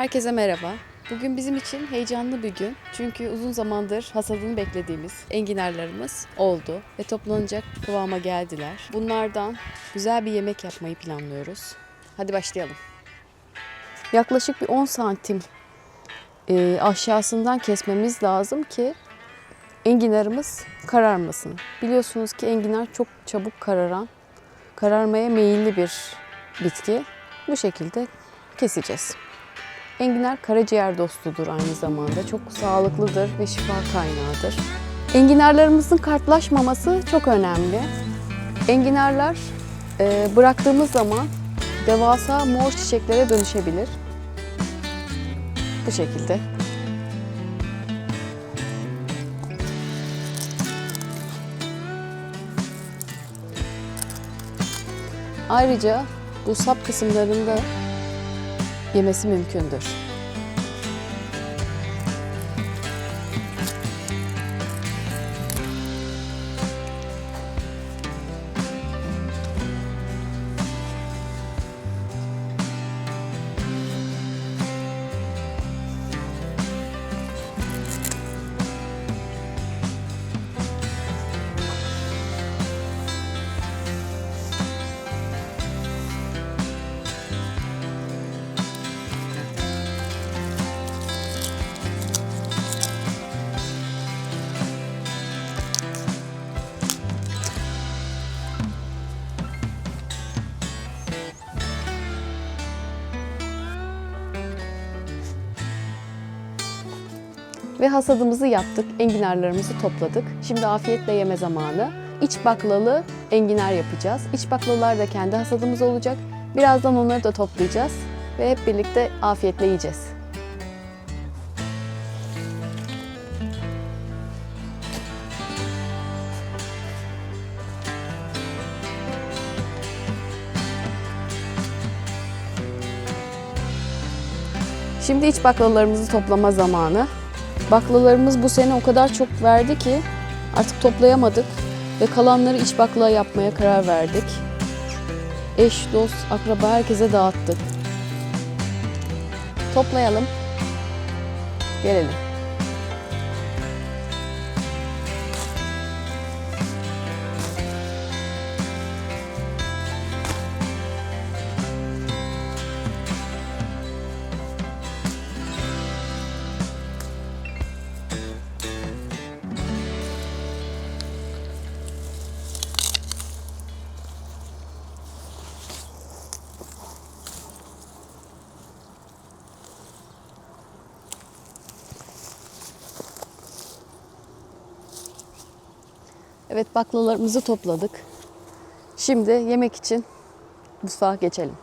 Herkese merhaba. Bugün bizim için heyecanlı bir gün. Çünkü uzun zamandır hasadını beklediğimiz enginarlarımız oldu ve toplanacak kıvama geldiler. Bunlardan güzel bir yemek yapmayı planlıyoruz. Hadi başlayalım. Yaklaşık bir 10 santim aşağısından kesmemiz lazım ki enginarımız kararmasın. Biliyorsunuz ki enginar çok çabuk kararmaya meyilli bir bitki. Bu şekilde keseceğiz. Enginar karaciğer dostudur aynı zamanda. Çok sağlıklıdır ve şifa kaynağıdır. Enginarlarımızın kartlaşmaması çok önemli. Enginarlar bıraktığımız zaman devasa mor çiçeklere dönüşebilir. Bu şekilde. Ayrıca bu sap kısımlarında yemesi mümkündür. Ve hasadımızı yaptık, enginarlarımızı topladık. Şimdi afiyetle yeme zamanı. İç baklalı enginar yapacağız. İç baklalar da kendi hasadımız olacak. Birazdan onları da toplayacağız ve hep birlikte afiyetle yiyeceğiz. Şimdi iç baklalarımızı toplama zamanı. Baklalarımız bu sene o kadar çok verdi ki artık toplayamadık ve kalanları iç bakla yapmaya karar verdik. Eş, dost, akraba herkese dağıttık. Toplayalım. Gelelim. Evet, baklalarımızı topladık. Şimdi yemek için mutfağa geçelim.